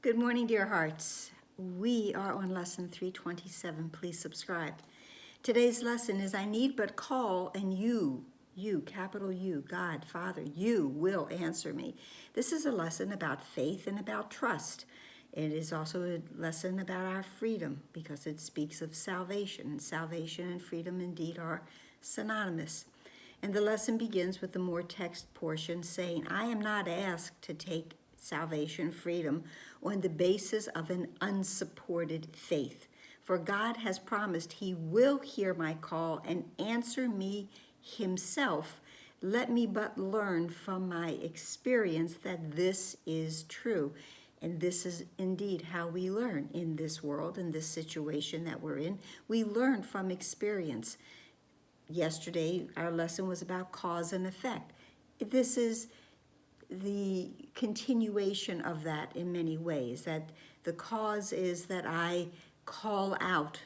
Good morning, dear hearts. We are on lesson 327. Please subscribe. Today's lesson is I need but call and you, capital U, God, Father, you will answer me. This is a lesson about faith and about trust. It is also a lesson about our freedom because it speaks of salvation. And salvation and freedom indeed are synonymous. And the lesson begins with the more text portion saying, I am not asked to take salvation, freedom, on the basis of an unsupported faith. For God has promised he will hear my call and answer me himself. Let me but learn from my experience that this is true. And this is indeed how we learn in this world, in this situation that we're in. We learn from experience. Yesterday, our lesson was about cause and effect. This is the continuation of that in many ways, that the cause is that I call out,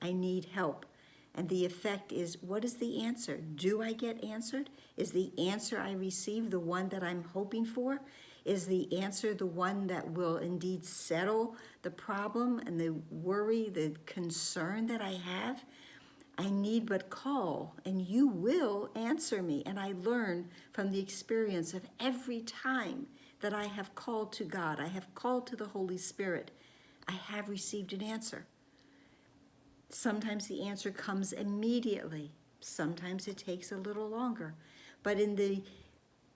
I need help. And the effect is, what is the answer? Do I get answered? Is the answer I receive the one that I'm hoping for? Is the answer the one that will indeed settle the problem and the worry, the concern that I have? I need but call, and you will answer me. And I learn from the experience of every time that I have called to God, I have called to the Holy Spirit, I have received an answer. Sometimes the answer comes immediately. Sometimes it takes a little longer. But in the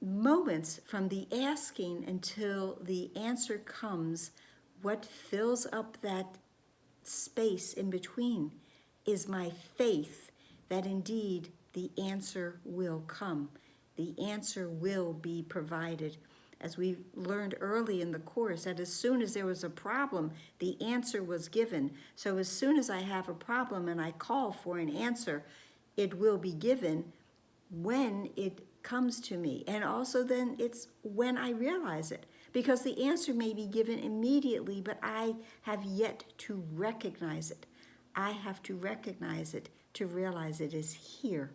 moments from the asking until the answer comes, what fills up that space in between is my faith that indeed the answer will come. The answer will be provided. As we learned early in the course, that as soon as there was a problem, the answer was given. So as soon as I have a problem and I call for an answer, it will be given when it comes to me. And also then it's when I realize it. Because the answer may be given immediately, but I have yet to recognize it. I have to recognize it to realize it is here.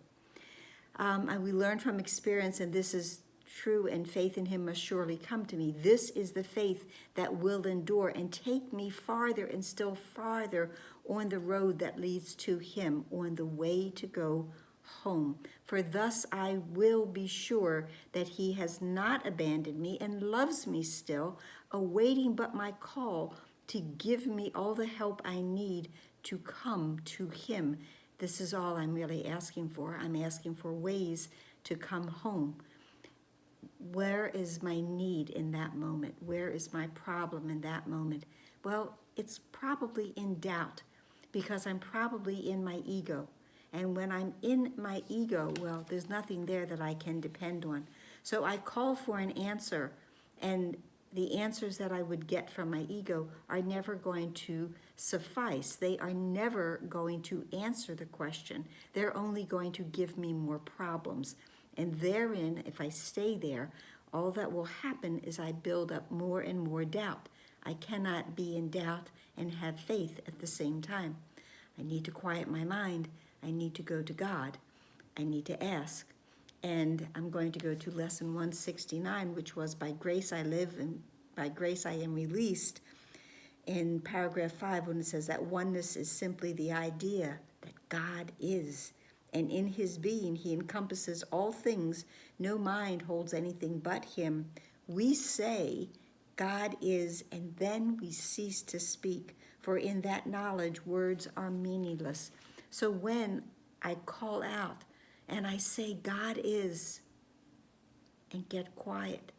And we learn from experience, and this is true, and faith in him must surely come to me. This is the faith that will endure and take me farther and still farther on the road that leads to him, on the way to go home. For thus I will be sure that he has not abandoned me and loves me still, awaiting but my call to give me all the help I need to come to him. This is all I'm really asking for. I'm asking for ways to come home. Where is my need in that moment? Where is my problem in that moment? Well, it's probably in doubt because I'm probably in my ego. And when I'm in my ego, well, there's nothing there that I can depend on. So I call for an answer, and the answers that I would get from my ego are never going to suffice. They are never going to answer the question. They're only going to give me more problems. And therein, if I stay there, all that will happen is I build up more and more doubt. I cannot be in doubt and have faith at the same time. I need to quiet my mind. I need to go to God. I need to ask. And I'm going to go to lesson 169, which was by grace I live and by grace I am released. In paragraph 5, when it says that oneness is simply the idea that God is. And in his being, he encompasses all things. No mind holds anything but him. We say God is, and then we cease to speak. For in that knowledge, words are meaningless. So when I call out, and I say, God is, and get quiet,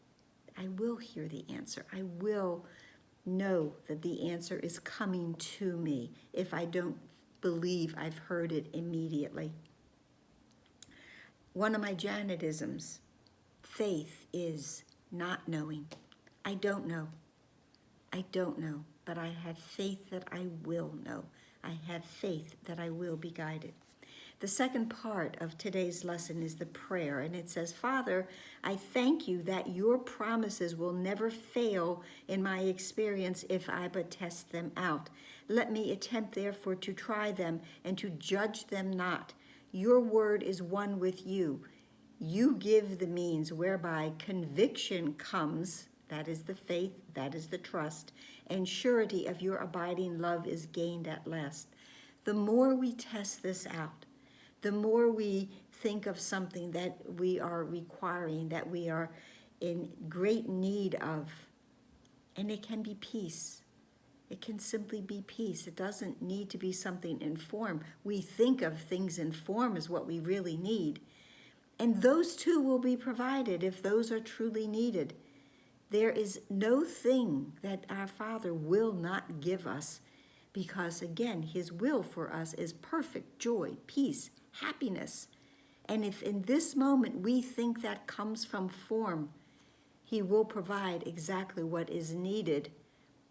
I will hear the answer. I will know that the answer is coming to me if I don't believe I've heard it immediately. One of my Janetisms, faith is not knowing. I don't know. I don't know, but I have faith that I will know. I have faith that I will be guided. The second part of today's lesson is the prayer, and it says, Father, I thank you that your promises will never fail in my experience if I but test them out. Let me attempt, therefore, to try them and to judge them not. Your word is one with you. You give the means whereby conviction comes That is the faith, that is the trust, and surety of your abiding love is gained at last. The more we test this out, the more we think of something that we are requiring, that we are in great need of, and it can be peace. It can simply be peace. It doesn't need to be something in form. We think of things in form as what we really need. And those too will be provided if those are truly needed. There is no thing that our Father will not give us, because again, his will for us is perfect joy, peace, happiness. And if in this moment we think that comes from form, he will provide exactly what is needed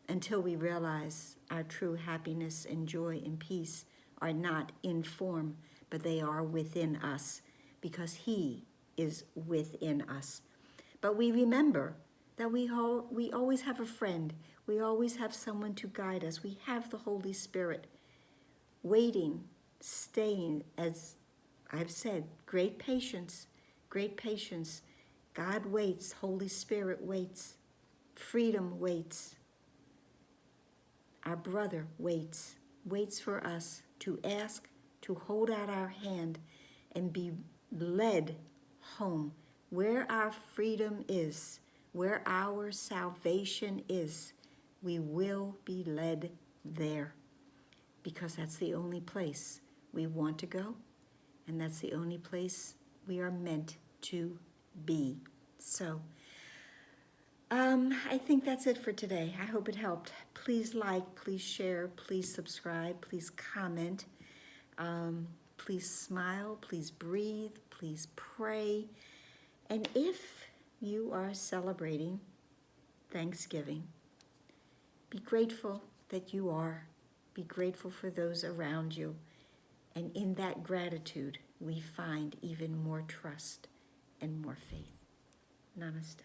until we realize our true happiness and joy and peace are not in form, but they are within us, because he is within us. But we remember that we always have a friend. We always have someone to guide us. We have the Holy Spirit waiting, staying, as I've said, great patience, great patience. God waits, Holy Spirit waits, freedom waits. Our brother waits for us to ask, to hold out our hand and be led home where our freedom is, where our salvation is. We will be led there, because that's the only place we want to go, and that's the only place we are meant to be. So I think that's it for today. I hope it helped. Please like, please share, please subscribe, please comment. Please smile, please breathe, please pray. And if you are celebrating Thanksgiving, be grateful that you are. Be grateful for those around you. And in that gratitude, we find even more trust and more faith. Namaste.